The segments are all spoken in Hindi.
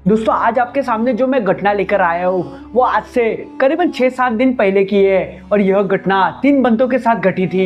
दोस्तों आज आपके सामने जो मैं घटना लेकर आया हूँ वो आज से करीबन 6-7 दिन पहले की है और यह घटना 3 बंदों के साथ घटी थी।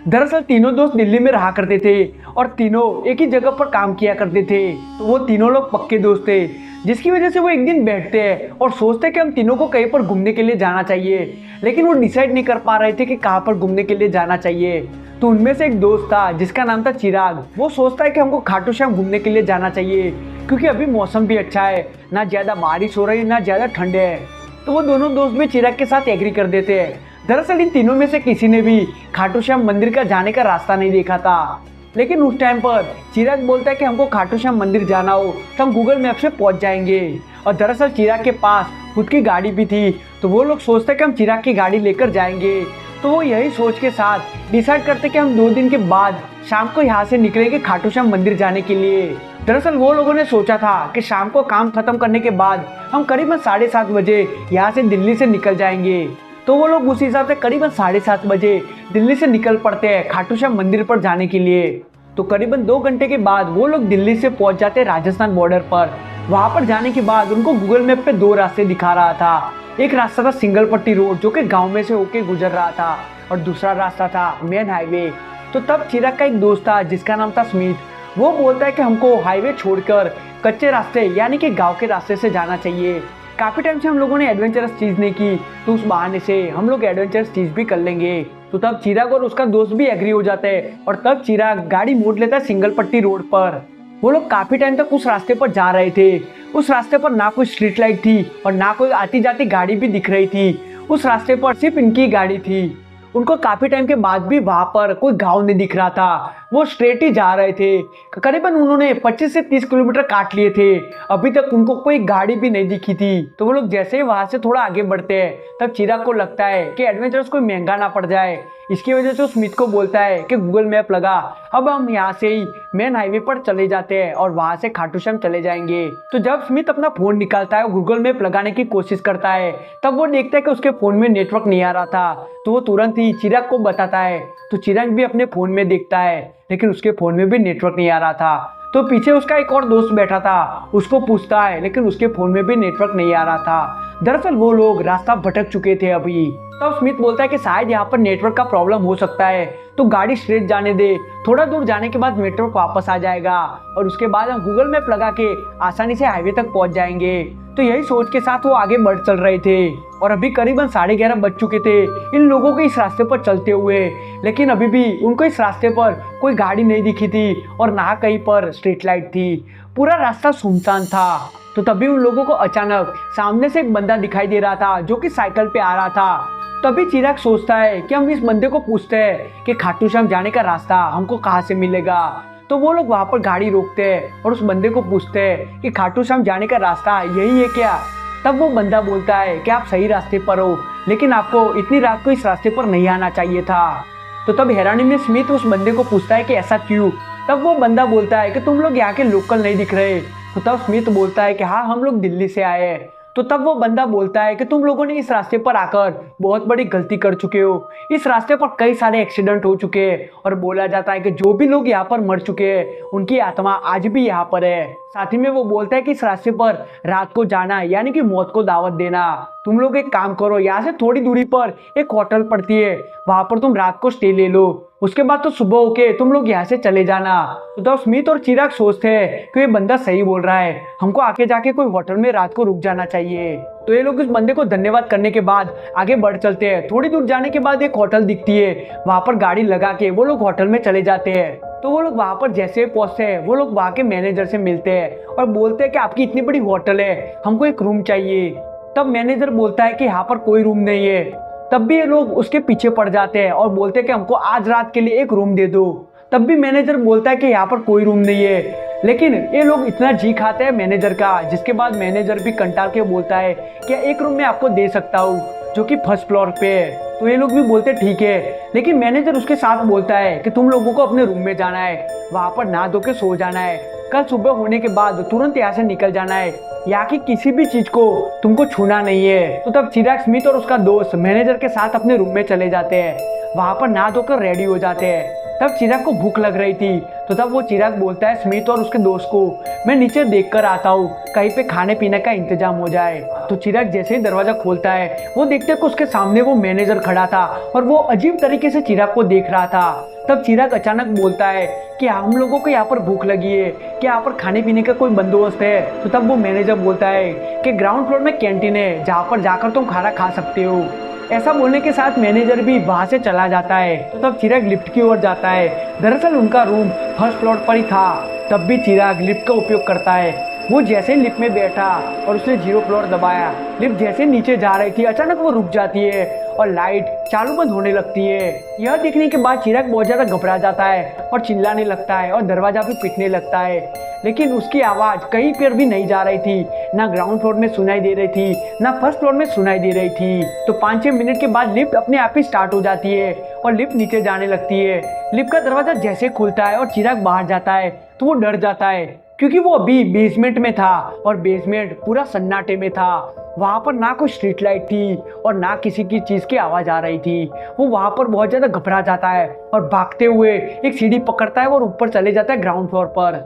दरअसल तीनों दोस्त दिल्ली में रहा करते थे और तीनों एक ही जगह पर काम किया करते थे। तो वो तीनों लोग पक्के दोस्त थे, जिसकी वजह से वो एक दिन बैठते हैं और सोचते हैं कि हम तीनों को कहीं पर घूमने के लिए जाना चाहिए, लेकिन वो डिसाइड नहीं कर पा रहे थे कि कहाँ पर घूमने के लिए जाना चाहिए। तो उनमें से एक दोस्त था जिसका नाम था चिराग। वो सोचता है कि हमको खाटू श्याम घूमने के लिए जाना चाहिए क्योंकि अभी मौसम भी अच्छा है, ना ज्यादा बारिश हो रही है ना ज्यादा ठंड है। तो वो दोनों दोस्त भी चिराग के साथ एग्री कर देते हैं। दरअसल इन तीनों में से किसी ने भी खाटू श्याम मंदिर का जाने का रास्ता नहीं देखा था, लेकिन उस टाइम पर चिराग बोलता है कि हमको खाटू श्याम मंदिर जाना हो तो हम गूगल मैप से पहुंच जाएंगे। और दरअसल चिराग के पास खुद की गाड़ी भी थी, तो वो लोग सोचते कि हम चिराग की गाड़ी लेकर जाएंगे। तो वो यही सोच के साथ डिसाइड करते कि हम 2 दिन के बाद शाम को यहाँ से निकलेंगे खाटू श्याम मंदिर जाने के लिए। दरअसल वो लोगों ने सोचा था कि शाम को काम खत्म करने के बाद हम करीबन 7:30 बजे यहाँ से दिल्ली से निकल जाएंगे। तो वो लोग उस हिसाब से करीबन 7:30 बजे दिल्ली से निकल पड़ते हैं खाटू श्याम मंदिर पर जाने के लिए। तो करीबन 2 घंटे के बाद वो लोग दिल्ली से पहुंच जाते हैं राजस्थान बॉर्डर पर। वहां पर जाने के बाद उनको गूगल मैप पे 2 रास्ते दिखा रहा था। एक रास्ता था सिंगल पट्टी रोड जो कि गांव में से होके गुजर रहा था और दूसरा रास्ता था मेन हाईवे। तो तब चिराग का एक दोस्त था जिसका नाम था स्मिथ। वो बोलता है कि हमको हाईवे छोड़कर कच्चे रास्ते यानी कि गांव के रास्ते से जाना चाहिए। काफी टाइम से हम लोगों ने एडवेंचरस चीज नहीं की, तो उस बहाने से हम लोग एडवेंचरस चीज भी कर लेंगे। तो तब चिराग और उसका दोस्त भी एग्री हो जाते हैं और तब चिराग गाड़ी मोड़ लेता है सिंगल पट्टी रोड पर। वो लोग काफी टाइम तक उस रास्ते पर जा रहे थे। उस रास्ते पर ना कोई स्ट्रीट लाइट थी और ना कोई आती जाती गाड़ी भी दिख रही थी। उस रास्ते पर सिर्फ इनकी गाड़ी थी। उनको काफी टाइम के बाद भी वहां पर कोई गांव नहीं दिख रहा था। वो स्ट्रेट ही जा रहे थे। करीबन उन्होंने 25 से 30 किलोमीटर काट लिए थे। अभी तक उनको कोई गाड़ी भी नहीं दिखी थी। तो वो लोग जैसे ही वहां से थोड़ा आगे बढ़ते हैं तब चिराग को लगता है कि एडवेंचरस कोई महंगा ना पड़ जाए। इसकी वजह से वो स्मिथ को बोलता है कि गूगल मैप लगा, अब हम यहाँ से ही मेन हाईवे पर चले जाते हैं और वहां से खाटू श्याम चले जाएंगे। तो जब स्मिथ अपना फोन निकालता है और गूगल मैप लगाने की कोशिश करता है तब वो देखता है कि उसके फोन में नेटवर्क नहीं आ रहा था। तो वो तुरंत ही चिराग को बताता है। तो चिराग भी अपने फोन में देखता है, लेकिन उसके फोन में भी नेटवर्क नहीं आ रहा था। तो पीछे उसका एक और दोस्त बैठा था, उसको पूछता है, लेकिन उसके फोन में भी नेटवर्क नहीं आ रहा था। दरअसल वो लोग रास्ता भटक चुके थे अभी। तब स्मिथ बोलता है कि शायद यहाँ पर नेटवर्क का प्रॉब्लम हो सकता है, तो गाड़ी स्ट्रेट जाने दे, थोड़ा दूर जाने के बाद नेटवर्क वापस आ जाएगा और उसके बाद हम गूगल मैप लगा के आसानी से हाईवे तक पहुंच जाएंगे। तो यही सोच के साथ वो आगे बढ़ चल रहे थे और अभी करीबन 11:30 बज चुके थे इन लोगों के इस रास्ते पर चलते हुए। लेकिन अभी भी उनको इस रास्ते पर कोई गाड़ी नहीं दिखी थी और ना कहीं पर स्ट्रीट लाइट थी। पूरा रास्ता सुनसान था। तो तभी उन लोगों को अचानक सामने से एक बंदा दिखाई दे रहा था जो कि साइकिल पे आ रहा था। तभी चिराग सोचता है कि हम इस बंदे को पूछते हैं कि खाटू श्याम जाने का रास्ता हमको कहाँ से मिलेगा। तो वो लोग वहां पर गाड़ी रोकते हैं और उस बंदे को पूछते हैं कि खाटू श्याम जाने का रास्ता यही है क्या। तब वो बंदा बोलता है कि आप सही रास्ते पर हो, लेकिन आपको इतनी रात को इस रास्ते पर नहीं आना चाहिए था। तो तब हैरानी में स्मिथ उस बंदे को पूछता है कि ऐसा क्यों। तब वो बंदा बोलता है कि तुम लोग यहाँ के लोकल नहीं दिख रहे। तो तब स्मिथ बोलता है कि हाँ, हम लोग दिल्ली से आए हैं। तो तब वो बंदा बोलता है कि तुम लोगों ने इस रास्ते पर आकर बहुत बड़ी गलती कर चुके हो। इस रास्ते पर कई सारे एक्सीडेंट हो चुके हैं और बोला जाता है कि जो भी लोग यहाँ पर मर चुके हैं उनकी आत्मा आज भी यहाँ पर है। साथ ही में वो बोलता है कि इस रास्ते पर रात को जाना यानी कि मौत को दावत देना। तुम लोग एक काम करो, यहाँ से थोड़ी दूरी पर एक होटल पड़ती है, वहां पर तुम रात को स्टे ले लो, उसके बाद तो सुबह होके तुम लोग यहाँ से चले जाना। तो स्मिथ और चिराग सोचते हैं कि ये बंदा सही बोल रहा है, हमको आके जाके कोई होटल में रात को रुक जाना चाहिए। तो ये लोग इस बंदे को धन्यवाद करने के बाद आगे बढ़ चलते हैं। थोड़ी दूर जाने के बाद एक होटल दिखती है, वहां पर गाड़ी लगा के वो लोग होटल में चले जाते हैं। तो वो लोग वहां पर जैसे पहुंचते हैं वो लोग वहां के मैनेजर से मिलते हैं और बोलते हैं कि आपकी इतनी बड़ी होटल है, हमको एक रूम चाहिए। तब मैनेजर बोलता है कि यहाँ पर कोई रूम नहीं है। तब भी ये लोग उसके पीछे पड़ जाते हैं और बोलते हैं कि हमको आज रात के लिए एक रूम दे दो। तब भी मैनेजर बोलता है कि यहाँ पर कोई रूम नहीं है। लेकिन ये लोग इतना जी खाते हैं मैनेजर का, जिसके बाद मैनेजर भी कंटाल के बोलता है कि एक रूम मैं आपको दे सकता हूँ जो कि फर्स्ट फ्लोर पे है। तो ये लोग भी बोलते ठीक है, लेकिन मैनेजर उसके साथ बोलता है कि तुम लोगों को अपने रूम में जाना है, वहां पर नहा धो के सो जाना है, कल सुबह होने के बाद तुरंत यहाँ से निकल जाना है, यहाँ की किसी भी चीज को तुमको छूना नहीं है। तो तब चिराग स्मिथ और उसका दोस्त मैनेजर के साथ अपने रूम में चले जाते हैं। वहां पर नहा धोकर रेडी हो जाते हैं। तब चिराग को भूख लग रही थी, तो तब वो चिराग बोलता है स्मिथ और उसके दोस्त को, मैं नीचे देख कर आता हूँ, कहीं पे खाने पीने का इंतजाम हो जाए। तो चिराग जैसे ही दरवाजा खोलता है, वो देखते कि उसके सामने वो मैनेजर खड़ा था और वो अजीब तरीके से चिराग को देख रहा था। तब चिराग अचानक बोलता है कि हम लोगों को यहाँ पर भूख लगी है, कि यहाँ पर खाने पीने का कोई बंदोबस्त है। तो तब वो मैनेजर बोलता है कि ग्राउंड फ्लोर में कैंटीन है, जहाँ पर जाकर तुम खाना खा सकते हो। ऐसा बोलने के साथ मैनेजर भी वहां से चला जाता है। तो तब चिराग लिफ्ट की ओर जाता है। दरअसल उनका रूम फर्स्ट फ्लोर पर ही था। तब भी चिराग लिफ्ट का उपयोग करता है। वो जैसे लिफ्ट में बैठा और उसने 0 फ्लोर दबाया, लिफ्ट जैसे नीचे जा रही थी, अचानक वो रुक जाती है और लाइट चालू बंद होने लगती है। यह देखने के बाद चिराग बहुत ज्यादा घबरा जाता है और चिल्लाने लगता है और दरवाजा भी पीटने लगता है। लेकिन उसकी आवाज कहीं पर भी नहीं जा रही थी, ना ग्राउंड फ्लोर में सुनाई दे रही थी, ना फर्स्ट फ्लोर में सुनाई दे रही थी। तो 5-6 मिनट के बाद लिफ्ट अपने आप ही स्टार्ट हो जाती है और लिफ्ट नीचे जाने लगती है। लिफ्ट का दरवाजा जैसे खुलता है और चिराग बाहर जाता है, तो वो डर जाता है, क्योंकि वो अभी बेसमेंट में था और बेसमेंट पूरा सन्नाटे में था। वहां पर ना कोई स्ट्रीट लाइट थी और ना किसी की चीज की आवाज आ रही थी। वो वहां पर बहुत ज्यादा घबरा जाता है और भागते हुए एक सीढ़ी पकड़ता है और ऊपर चले जाता है ग्राउंड फ्लोर पर।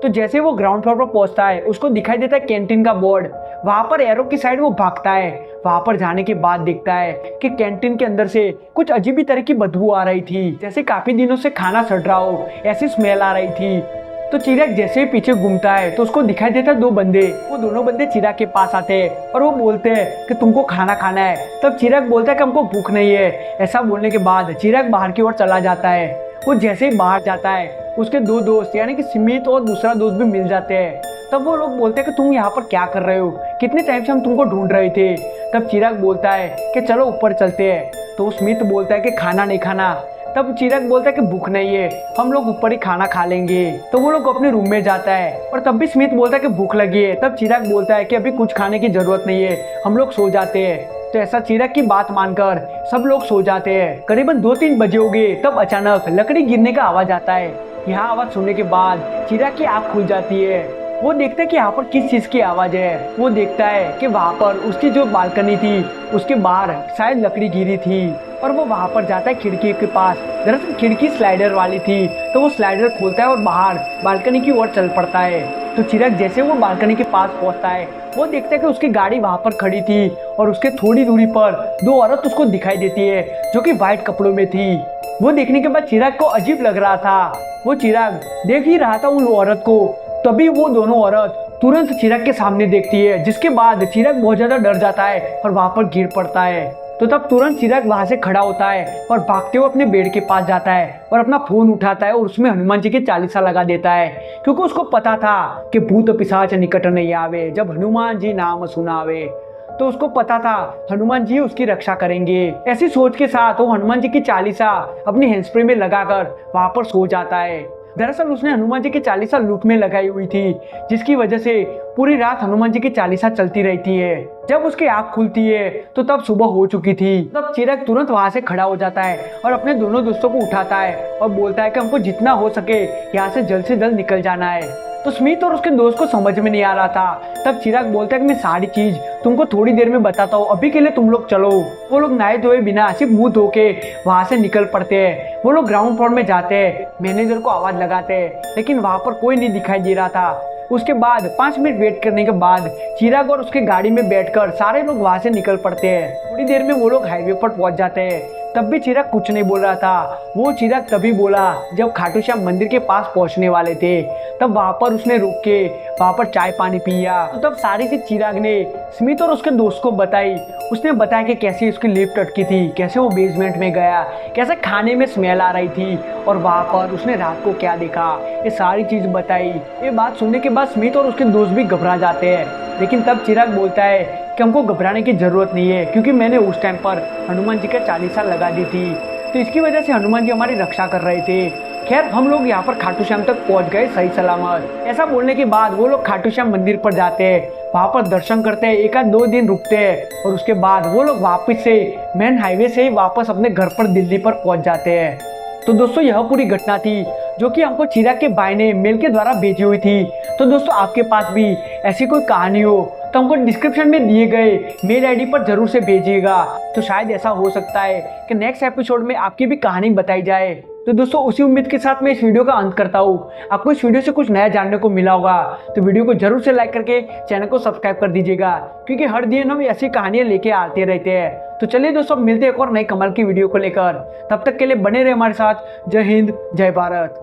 तो जैसे वो ग्राउंड फ्लोर पर पहुंचता है, उसको दिखाई देता है कैंटीन का बोर्ड। वहां पर एरो की साइड वो भागता है। वहां पर जाने के बाद देखता है कि कैंटीन के अंदर से कुछ अजीब ही तरह की बदबू आ रही थी, जैसे काफी दिनों से खाना सड़ रहा हो, ऐसी स्मेल आ रही थी। तो चिराग जैसे ही पीछे घूमता है तो उसको दिखाई देता है 2 बंदे। वो दोनों बंदे चिराग के पास आते हैं और वो बोलते हैं कि तुमको खाना खाना है। तब चिराग बोलता है कि हमको भूख नहीं है। ऐसा बोलने के बाद चिराग बाहर की ओर चला जाता है। वो जैसे ही बाहर जाता है, उसके 2 दोस्त यानी कि स्मिथ और दूसरा दोस्त भी मिल जाते हैं। तब वो लोग बोलते हैं कि तुम यहाँ पर क्या कर रहे हो, कितने टाइम से हम तुमको ढूंढ रहे थे। तब चिराग बोलता है कि चलो ऊपर चलते हैं। तो स्मिथ बोलता है कि खाना नहीं खाना। तब चिराग बोलता है कि भूख नहीं है, हम लोग ऊपर ही खाना खा लेंगे। तो वो लोग अपने रूम में जाता है और तब भी स्मिथ बोलता है कि भूख लगी है। तब चिराग बोलता है कि अभी कुछ खाने की जरूरत नहीं है, हम लोग सो जाते हैं। तो ऐसा चिराग की बात मानकर सब लोग सो जाते हैं। करीबन 2-3 बजे हो गए, तब अचानक लकड़ी गिरने का आवाज आता है। यहाँ आवाज सुनने के बाद चिराग की आंख खुल जाती है। वो देखता है कि यहाँ पर किस चीज की आवाज है। वो देखता है कि वहां पर उसकी जो बालकनी थी, उसके बाहर शायद लकड़ी गिरी थी और वो वहां पर जाता है खिड़की के पास। दरअसल खिड़की स्लाइडर वाली थी, तो वो स्लाइडर खोलता है और बाहर बालकनी की ओर चल पड़ता है। तो चिराग जैसे वो बालकनी के पास पहुंचता है, वो देखता है कि उसकी गाड़ी वहां पर खड़ी थी और उसके थोड़ी दूरी पर 2 औरत उसको दिखाई देती है, जो कि व्हाइट कपड़ों में थी। वो देखने के बाद चिराग को अजीब लग रहा था। वो चिराग देख ही रहा था उन औरत को, तभी वो दोनों औरत तुरंत चिराग के सामने देखती है, जिसके बाद चिराग बहुत ज्यादा डर जाता है और वहां पर गिर पड़ता है। तो तब तुरंत चिराग वहां से खड़ा होता है और भागते हुए अपने बेड के पास जाता है और अपना फोन उठाता है और उसमें हनुमान जी की चालीसा लगा देता है, क्योंकि उसको पता था कि भूत पिशाच निकट नहीं आवे, जब हनुमान जी नाम सुनावे। तो उसको पता था हनुमान जी उसकी रक्षा करेंगे। ऐसी सोच के साथ वो हनुमान जी की चालीसा अपनी हैंड स्प्रे में लगाकर वहां पर सो जाता है। दरअसल उसने हनुमान जी की चालीसा लूप में लगाई हुई थी, जिसकी वजह से पूरी रात हनुमान जी की चालीसा चलती रहती है। जब उसकी आंख खुलती है तो तब सुबह हो चुकी थी। तब चिराग तुरंत वहां से खड़ा हो जाता है और अपने दोनों दोस्तों को उठाता है और बोलता है कि हमको जितना हो सके यहाँ से जल्द निकल जाना है। तो स्मिथ और उसके दोस्त को समझ में नहीं आ रहा था। तब चिराग बोलता है कि मैं सारी चीज तुमको थोड़ी देर में बताता हूँ, अभी के लिए तुम लोग चलो। वो लोग नहाए धोए बिना सिर्फ मुंह धो के वहां से निकल पड़ते हैं। वो लोग ग्राउंड फ्लोर में जाते हैं, मैनेजर को आवाज लगाते हैं, लेकिन वहां पर कोई नहीं दिखाई दे रहा था। उसके बाद 5 मिनट वेट करने के बाद चिराग और उसके गाड़ी में बैठकर सारे लोग वहां से निकल पड़ते हैं। थोड़ी देर में वो लोग हाईवे पर पहुंच जाते हैं। तब भी चिराग कुछ नहीं बोल रहा था। वो चिराग तभी बोला जब खाटू श्याम मंदिर के पास पहुंचने वाले थे। तब वहां पर उसने रुक के वहां पर चाय पानी पिया। तो तब सारी चीज चिराग ने स्मिथ और उसके दोस्त को बताई। उसने बताया कि कैसे उसकी लिफ्ट अटकी थी, कैसे वो बेसमेंट में गया, कैसे खाने में स्मेल आ रही थी और वहां पर उसने रात को क्या देखा। ये सारी चीज बताई। ये बात सुनने के बाद स्मिथ और उसके दोस्त भी घबरा जाते हैं, लेकिन तब चिराग बोलता है कि हमको घबराने की जरूरत नहीं है, क्योंकि मैंने उस टाइम पर हनुमान जी का चालीसा लगा दी थी, तो इसकी वजह से हनुमान जी हमारी रक्षा कर रहे थे। खैर हम लोग यहाँ पर खाटू श्याम तक पहुँच गए सही सलामत। ऐसा बोलने के बाद वो लोग खाटू श्याम मंदिर पर जाते हैं, वहाँ पर दर्शन करते हैं, 1-2 दिन रुकते हैं और उसके बाद वो लोग वापस से मेन हाईवे से ही वापस अपने घर पर दिल्ली पर पहुँच जाते हैं। तो दोस्तों यह पूरी घटना थी जो कि हमको चिराग के भाई ने मेल के द्वारा भेजी हुई थी। तो दोस्तों आपके पास भी ऐसी कोई कहानी हो तो हमको डिस्क्रिप्शन में दिए गए मेल आईडी पर जरूर से भेजिएगा। तो शायद ऐसा हो सकता है कि नेक्स्ट एपिसोड में आपकी भी कहानी बताई जाए। तो दोस्तों उसी उम्मीद के साथ मैं इस वीडियो का अंत करता हूँ। आपको इस वीडियो से कुछ नया जानने को मिला होगा तो वीडियो को जरूर से लाइक करके चैनल को सब्सक्राइब कर दीजिएगा, क्योंकि हर दिन हम ऐसी कहानियां लेके आते रहते हैं। तो चलिए दोस्तों, मिलते हैं एक और नई कमाल की वीडियो को लेकर। तब तक के लिए बने रहे हमारे साथ। जय हिंद, जय भारत।